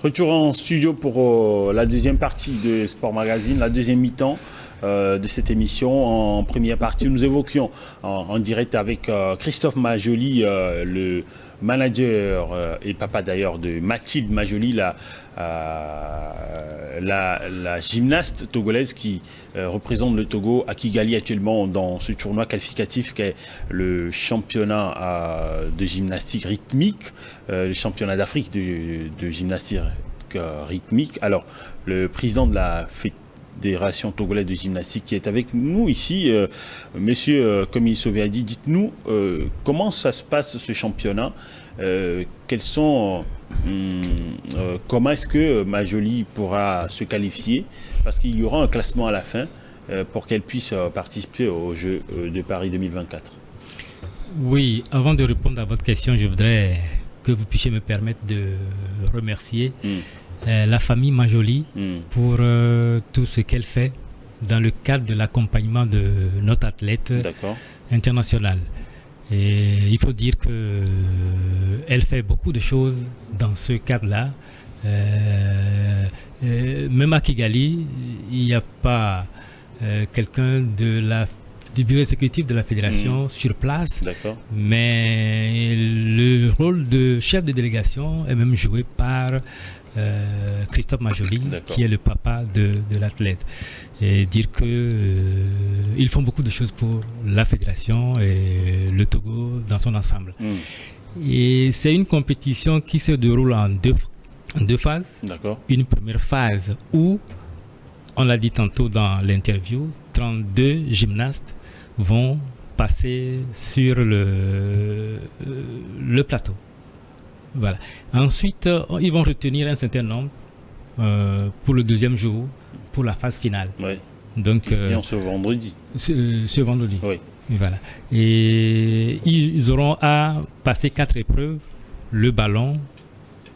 Retour en studio pour la deuxième partie de Sport Magazine, la deuxième mi-temps de cette émission. En première partie, nous évoquions en direct avec Christophe Majoli, le manager et papa d'ailleurs de Mathilde Majoli, la gymnaste togolaise qui représente le Togo à Kigali actuellement dans ce tournoi qualificatif qu'est le championnat de gymnastique rythmique, le championnat d'Afrique de gymnastique rythmique. Alors, le président de la Fédération togolaise de gymnastique qui est avec nous ici, monsieur Komi Soveadi, dites-nous comment ça se passe ce championnat, comment est-ce que Majoli pourra se qualifier, parce qu'il y aura un classement à la fin pour qu'elle puisse participer aux Jeux de Paris 2024. Oui, avant de répondre à votre question, je voudrais que vous puissiez me permettre de remercier la famille Majoli pour tout ce qu'elle fait dans le cadre de l'accompagnement de notre athlète international. Et il faut dire qu'elle fait beaucoup de choses dans ce cadre-là. Même à Kigali, il n'y a pas quelqu'un du bureau exécutif de la fédération sur place, mais le rôle de chef de délégation est même joué par Christophe Majoli, qui est le papa de l'athlète. Et dire qu'ils font beaucoup de choses pour la fédération et le Togo dans son ensemble. Et c'est une compétition qui se déroule en deux phases. Une première phase où, on l'a dit tantôt dans l'interview, 32 gymnastes vont passer sur le plateau. Voilà. Ensuite, ils vont retenir un certain nombre pour le deuxième jour, pour la phase finale. Donc, ce vendredi. Ce vendredi. Voilà. Et ils auront à passer 4 épreuves: le ballon,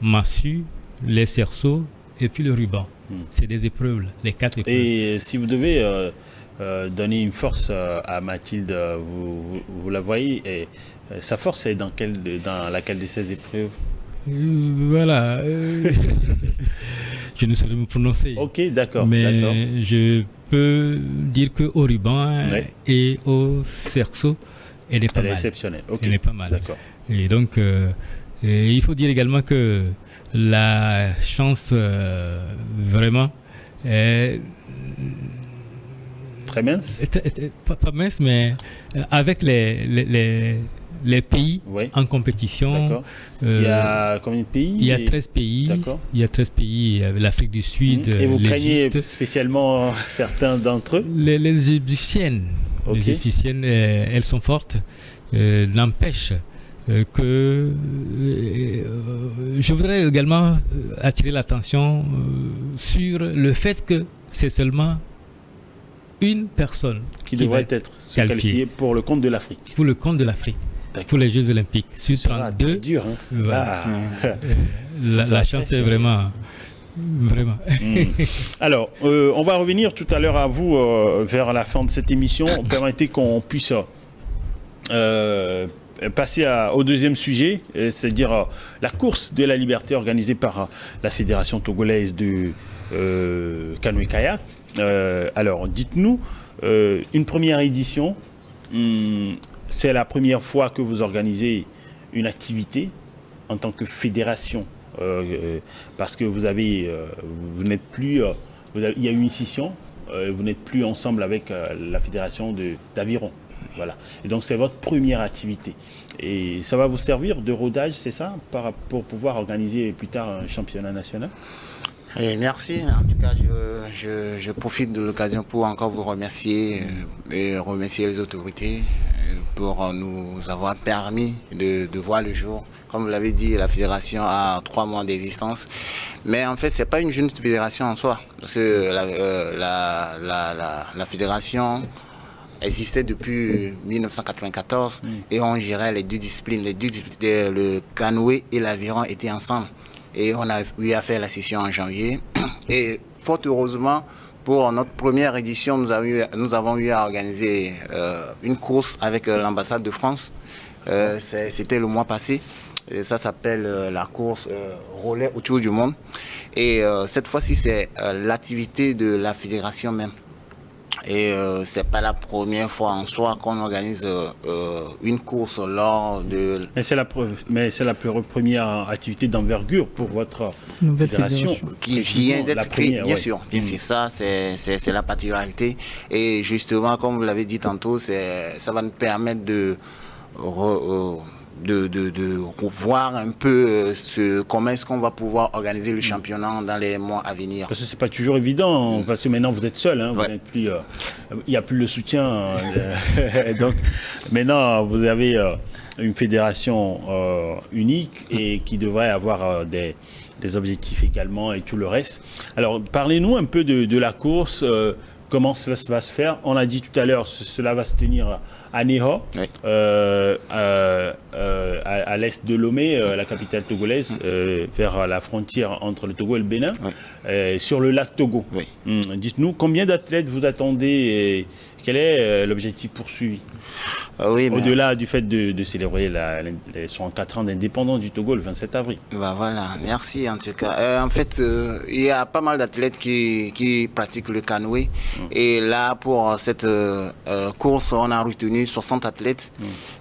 massue, les cerceaux et puis le ruban. C'est des épreuves, les 4 épreuves. Et si vous devez donner une force à Mathilde, vous la voyez, et sa force est dans laquelle de ces épreuves? Voilà. Je ne saurais me prononcer. D'accord. Mais je peux dire qu'au ruban et au cerceau, elle est pas mal. Elle est exceptionnelle. Elle est pas mal. Et donc, il faut dire également que la chance, vraiment, est très mince. Pas mince, mais avec les pays en compétition. Il y a combien de pays? Il y a 13 pays. Il y a 13 pays, l'Afrique du Sud. Et vous craignez spécialement certains d'entre eux? Les Égyptiennes. Les Égyptiennes, elles sont fortes. N'empêche que je voudrais également attirer l'attention sur le fait que c'est seulement une personne qui devrait être qualifiée pour le compte de l'Afrique. Pour le compte de l'Afrique. Pour les Jeux Olympiques. Sur 32. C'est dur, hein? Voilà. La chance est vraiment. Alors, on va revenir tout à l'heure à vous vers la fin de cette émission. Permettez qu'on puisse passer au deuxième sujet, c'est-à-dire la course de la liberté organisée par la Fédération togolaise de canoë-kayak. Alors, dites-nous, une première édition, c'est la première fois que vous organisez une activité en tant que fédération, parce que vous n'êtes plus, il y a eu une scission, vous n'êtes plus ensemble avec la fédération d'aviron. Voilà. Et donc c'est votre première activité. Et ça va vous servir de rodage, c'est ça, pour pouvoir organiser plus tard un championnat national? Et merci. En tout cas, je profite de l'occasion pour encore vous remercier et remercier les autorités pour nous avoir permis de voir le jour. Comme vous l'avez dit, la fédération a 3 mois d'existence. Mais en fait, c'est pas une jeune fédération en soi. Parce que la fédération existait depuis 1994 et on gérait les deux disciplines. Le canoë et l'aviron étaient ensemble. Et on a eu à faire la session en janvier. Et fort heureusement, pour notre première édition, nous avons eu à organiser une course avec l'ambassade de France. C'était le mois passé. Et ça s'appelle la course relais autour du monde. Et cette fois-ci, c'est l'activité de la fédération même. Et c'est pas la première fois en soi qu'on organise une course lors de... Mais c'est la première activité d'envergure pour votre fédération. Qui vient d'être créée, bien sûr. Mmh. Ça, c'est la particularité. Et justement, comme vous l'avez dit tantôt, ça va nous permettre de voir un peu comment est-ce qu'on va pouvoir organiser le championnat dans les mois à venir. Parce que c'est pas toujours évident, parce que maintenant vous êtes seul, hein, vous n'êtes plus, il n'y a plus le soutien. Donc maintenant vous avez une fédération unique et qui devrait avoir des objectifs également et tout le reste. Alors parlez-nous un peu de la course. Comment cela va se faire? On a dit tout à l'heure, cela va se tenir à Ného, oui. À l'est de Lomé, la capitale togolaise, vers la frontière entre le Togo et le Bénin, oui. Sur le lac Togo. Oui. Dites-nous, combien d'athlètes vous attendez et quel est l'objectif poursuivi? Oui, au-delà du fait de célébrer les 104 ans d'indépendance du Togo le 27 avril. Bah voilà, merci en tout cas. En fait, il y a pas mal d'athlètes qui pratiquent le canoë. Et là, pour cette course, on a retenu 60 athlètes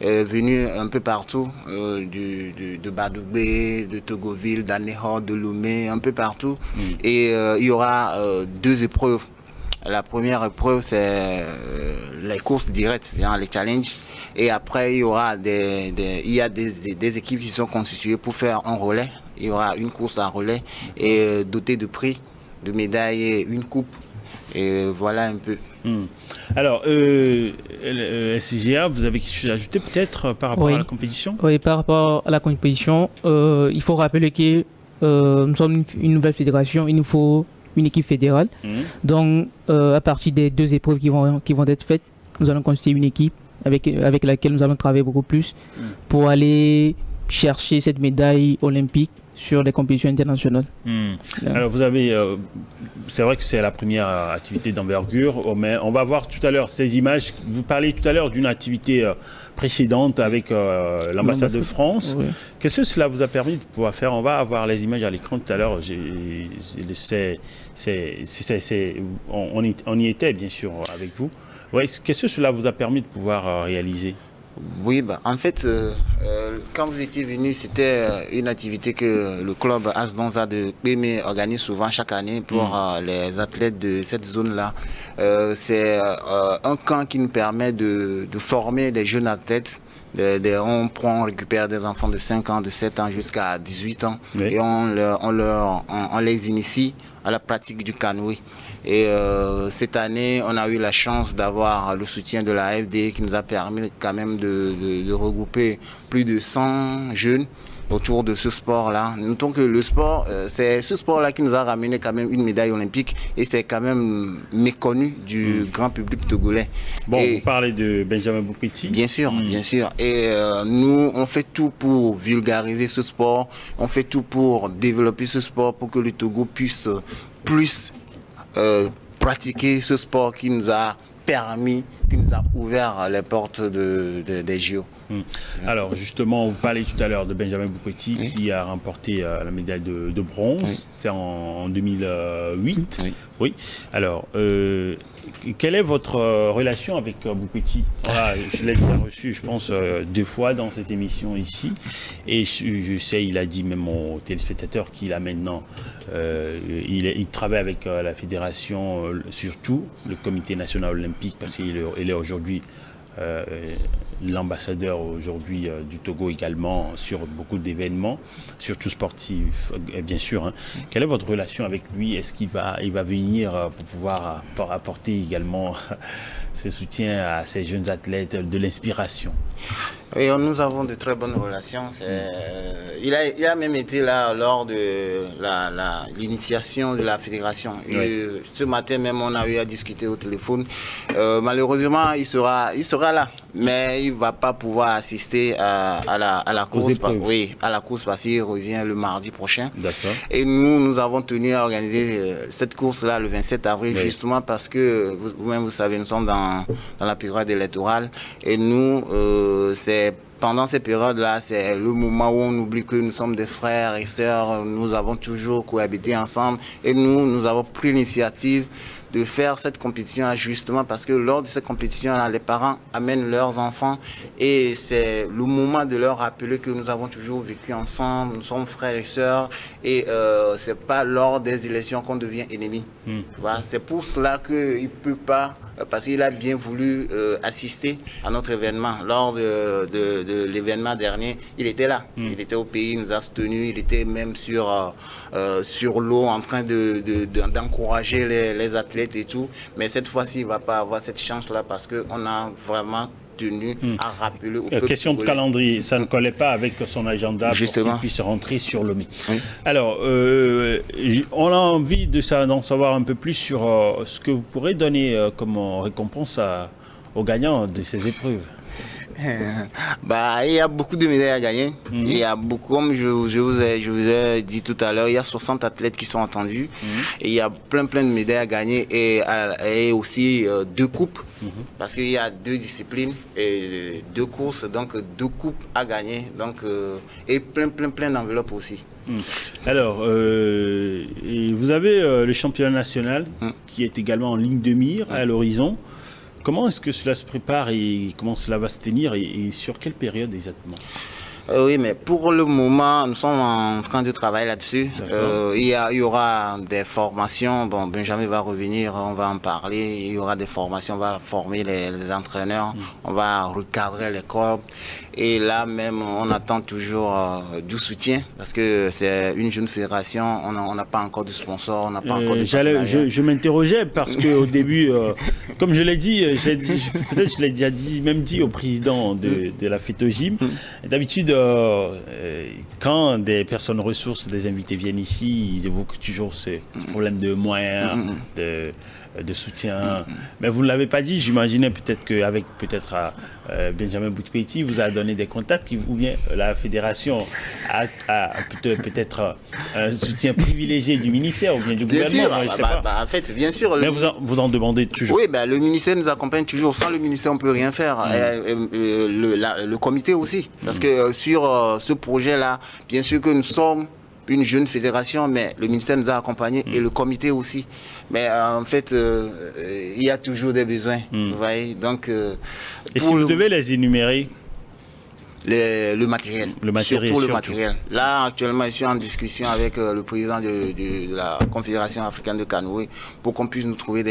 venus un peu partout, de Badoubé, de Togoville, d'Aného, de Lomé, un peu partout. Et il y aura 2 épreuves. La première épreuve, c'est les courses directes, les challenges. Et après, il y aura des équipes qui sont constituées pour faire un relais. Il y aura une course à relais et dotée de prix, de médailles et une coupe. Et voilà un peu. Alors, SCGA, vous avez quelque chose à ajouter peut-être par rapport à la compétition? Oui, par rapport à la compétition, il faut rappeler que nous sommes une nouvelle fédération, il nous faut une équipe fédérale. Donc, à partir des 2 épreuves qui vont être faites, nous allons constituer une équipe avec laquelle nous allons travailler beaucoup plus pour aller chercher cette médaille olympique sur les compétitions internationales. Alors, vous avez... c'est vrai que c'est la première activité d'envergure, mais on va voir tout à l'heure ces images. Vous parlez tout à l'heure d'une activité précédente avec l'ambassade de France. Oui. Qu'est-ce que cela vous a permis de pouvoir faire? On va avoir les images à l'écran tout à l'heure. On y était, bien sûr, avec vous. Ouais, qu'est-ce que cela vous a permis de pouvoir réaliser? Oui, en fait, quand vous étiez venu, c'était une activité que le club Asdonza de Pémé organise souvent chaque année pour les athlètes de cette zone-là. C'est un camp qui nous permet de former des jeunes athlètes. On récupère des enfants de 5 ans, de 7 ans jusqu'à 18 ans, oui. Et on les initie à la pratique du canoë. Et cette année, on a eu la chance d'avoir le soutien de la FD qui nous a permis quand même de regrouper plus de 100 jeunes autour de ce sport-là. Notons que le sport, c'est ce sport-là qui nous a ramené quand même une médaille olympique et c'est quand même méconnu du grand public togolais. Bon, vous parlez de Benjamin Boukpeti. Bien sûr, bien sûr. Et nous, on fait tout pour vulgariser ce sport, on fait tout pour développer ce sport pour que le Togo puisse plus pratiquer ce sport qui nous a permis, qui nous a ouvert les portes des JO. Alors justement, vous parlez tout à l'heure de Benjamin Boukpeti qui a remporté la médaille de bronze. Oui. C'est en 2008. Oui. Oui. Alors, quelle est votre relation avec Boukpeti? Voilà, je l'ai déjà reçu, je pense, 2 fois dans cette émission ici. Et je sais, il a dit même aux téléspectateurs qu'il a maintenant, il travaille avec la fédération, surtout le comité national olympique, parce qu'il est aujourd'hui l'ambassadeur aujourd'hui du Togo également sur beaucoup d'événements, surtout sportifs, bien sûr. Hein. Quelle est votre relation avec lui? Est-ce qu'il va venir pour pouvoir apporter également ce soutien à ces jeunes athlètes, de l'inspiration? Oui, nous avons de très bonnes relations. Il a même été là lors de l'initiation de la fédération. Oui. Ce matin même, on a eu à discuter au téléphone. Malheureusement, il sera là, mais il ne va pas pouvoir assister à la course. Oui, à la course parce qu'il revient le mardi prochain. D'accord. Et nous avons tenu à organiser cette course-là le 27 avril, oui. Justement parce que vous-même, vous savez, nous sommes dans la période électorale et nous, c'est pendant ces périodes-là, c'est le moment où on oublie que nous sommes des frères et sœurs, nous avons toujours cohabité ensemble et nous avons pris l'initiative de faire cette compétition justement parce que lors de cette compétition-là, les parents amènent leurs enfants et c'est le moment de leur rappeler que nous avons toujours vécu ensemble, nous sommes frères et sœurs et c'est pas lors des élections qu'on devient ennemis. Voilà. C'est pour cela qu'il ne peut pas, parce qu'il a bien voulu assister à notre événement. Lors de l'événement dernier, il était là, il était au pays, il nous a soutenus, il était même sur l'eau en train d'encourager les athlètes et tout, mais cette fois-ci il va pas avoir cette chance-là parce qu'on a vraiment tenu à rappeler au peuple question de calendrier, ça ne collait pas avec son agenda justement pour qu'il puisse rentrer sur Lomé. Oui. Alors, on a envie d'en savoir un peu plus sur ce que vous pourrez donner comme récompense aux gagnants de ces épreuves. Il y a beaucoup de médailles à gagner. Il y a beaucoup, comme je vous ai dit tout à l'heure, il y a 60 athlètes qui sont attendus. Et il y a plein de médailles à gagner et aussi 2 coupes. Parce qu'il y a 2 disciplines et 2 courses, donc 2 coupes à gagner. Donc, et plein d'enveloppes aussi. Alors, et vous avez le championnat national qui est également en ligne de mire à l'horizon. Comment est-ce que cela se prépare et comment cela va se tenir et sur quelle période exactement? Oui, mais pour le moment, nous sommes en train de travailler là-dessus. Il y aura des formations. Bon, Benjamin va revenir, on va en parler. Il y aura des formations, on va former les entraîneurs, on va recadrer les corps. Et là même, on attend toujours du soutien parce que c'est une jeune fédération. On n'a pas encore de sponsor, on n'a pas encore de partenariat. Je m'interrogeais parce qu'au début, comme je l'ai dit, peut-être je l'ai déjà dit au président de la FETOGIM. D'habitude, quand des personnes ressources, des invités viennent ici, ils évoquent toujours ce problème de moyens, de soutien. Mais vous ne l'avez pas dit, j'imaginais peut-être qu'avec Benjamin Boutpeti, vous a donné des contacts ou bien la fédération a peut-être un soutien privilégié du ministère ou bien du gouvernement. En fait, bien sûr. Mais vous en demandez toujours. Oui, le ministère nous accompagne toujours. Sans le ministère, on ne peut rien faire. Le comité aussi. Parce que sur ce projet-là, bien sûr que nous sommes une jeune fédération, mais le ministère nous a accompagnés et le comité aussi. Mais en fait, il y a toujours des besoins. Vous voyez. Donc, et si vous devez les énumérer? Le matériel. Surtout le matériel. Là, actuellement, je suis en discussion avec le président de la Confédération africaine de canoë pour qu'on puisse nous trouver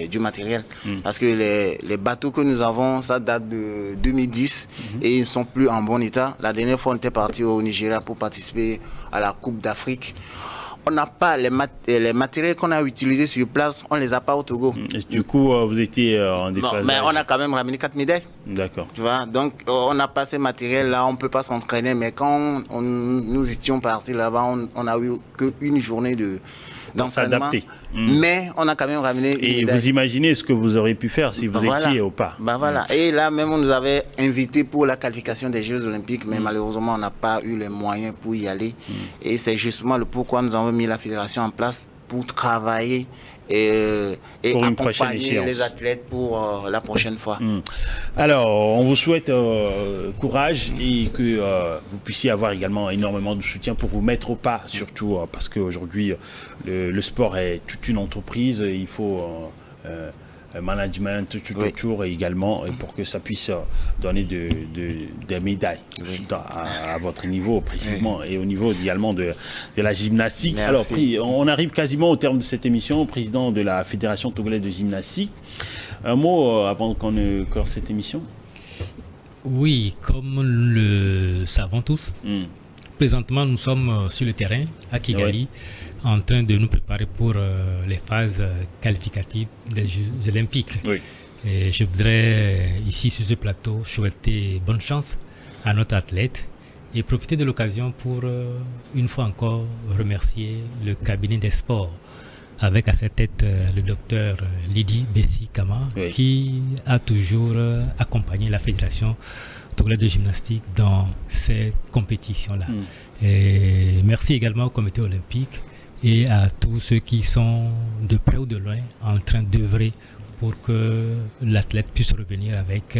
du matériel. Parce que les bateaux que nous avons, ça date de 2010 et ils ne sont plus en bon état. La dernière fois, on était parti au Nigeria pour participer à la Coupe d'Afrique. On n'a pas les matériels qu'on a utilisés sur place, on ne les a pas au Togo. Et du coup, vous étiez en déphasage. Non, mais on a quand même ramené 4 médailles. D'accord. Tu vois, donc on n'a pas ces matériels-là, on ne peut pas s'entraîner. Mais quand nous étions partis là-bas, on n'a eu qu'une journée d'entraînement. Mais on a quand même ramené une Et médaille. vous imaginez ce que vous auriez pu faire si vous étiez au pas. Voilà. Et là même on nous avait invités pour la qualification des Jeux Olympiques, mais malheureusement on n'a pas eu les moyens pour y aller. Et c'est justement le pourquoi nous avons mis la fédération en place pour travailler et pour accompagner les athlètes pour la prochaine fois. Alors, on vous souhaite courage et que vous puissiez avoir également énormément de soutien pour vous mettre au pas, surtout parce qu'aujourd'hui, le sport est toute une entreprise. Il faut management tout autour et également pour que ça puisse donner des médailles à votre niveau précisément et au niveau également de la gymnastique. Merci. Alors, on arrive quasiment au terme de cette émission. Président de la Fédération togolaise de gymnastique, un mot avant qu'on ne clore cette émission? Oui, comme le savons tous, présentement nous sommes sur le terrain à Kigali, en train de nous préparer pour les phases qualificatives des Jeux Olympiques. Oui. Et je voudrais ici sur ce plateau souhaiter bonne chance à notre athlète et profiter de l'occasion pour une fois encore remercier le cabinet des sports avec à sa tête le docteur Lydie Bessi-Kama qui a toujours accompagné la fédération togolaise de gymnastique dans ces compétitions-là. Et merci également au comité olympique et à tous ceux qui sont de près ou de loin en train d'œuvrer pour que l'athlète puisse revenir avec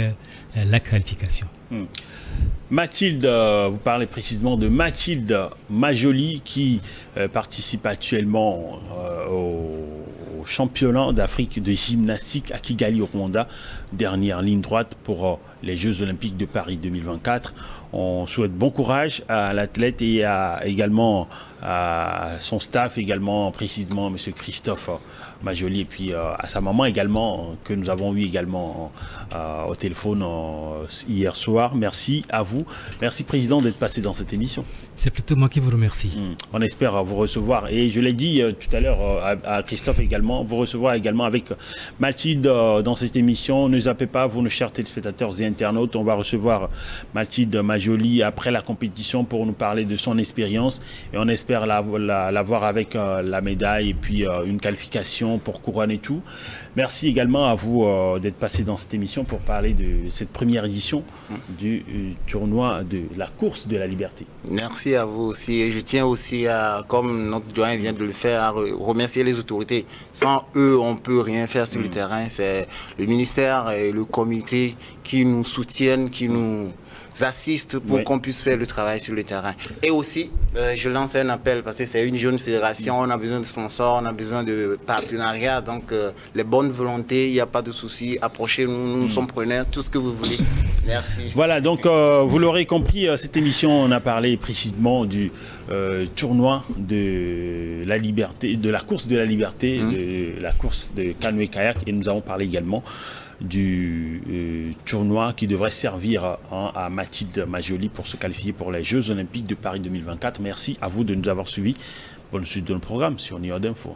la qualification. Mathilde, vous parlez précisément de Mathilde Majoli qui participe actuellement au championnat d'Afrique de gymnastique à Kigali au Rwanda, dernière ligne droite pour les Jeux Olympiques de Paris 2024. On souhaite bon courage à l'athlète et également à son staff, également précisément M. Christophe Majoli, et puis à sa maman également, que nous avons eu également au téléphone hier soir. Merci à vous. Merci Président d'être passé dans cette émission. C'est plutôt moi qui vous remercie. On espère vous recevoir. Et je l'ai dit tout à l'heure à Christophe également, vous recevoir également avec Mathilde dans cette émission. Ne zappez pas, vous, nos chers téléspectateurs et internautes. On va recevoir Mathilde Majoli après la compétition pour nous parler de son expérience. Et on espère la voir avec la médaille et puis une qualification pour couronne et tout. Merci également à vous d'être passé dans cette émission pour parler de cette première édition du tournoi de la course de la liberté. Merci à vous aussi. Et je tiens aussi à, comme notre doyen vient de le faire, à remercier les autorités. Sans eux, on ne peut rien faire sur le terrain. C'est le ministère et le comité qui nous soutiennent, qui nous assistent pour qu'on puisse faire le travail sur le terrain. Et aussi, je lance un appel parce que c'est une jeune fédération, on a besoin de sponsors, on a besoin de partenariats, donc les bonnes volontés, il n'y a pas de souci, approchez-nous, nous sommes preneurs, tout ce que vous voulez. Merci. Voilà, donc vous l'aurez compris, cette émission, on a parlé précisément du tournoi de la liberté, de la course de la liberté, de la course de canoë-kayak, et nous avons parlé également du tournoi qui devrait servir à Mathilde Majoli pour se qualifier pour les Jeux Olympiques de Paris 2024. Merci à vous de nous avoir suivis. Bonne suite de nos programmes sur NIOD Info.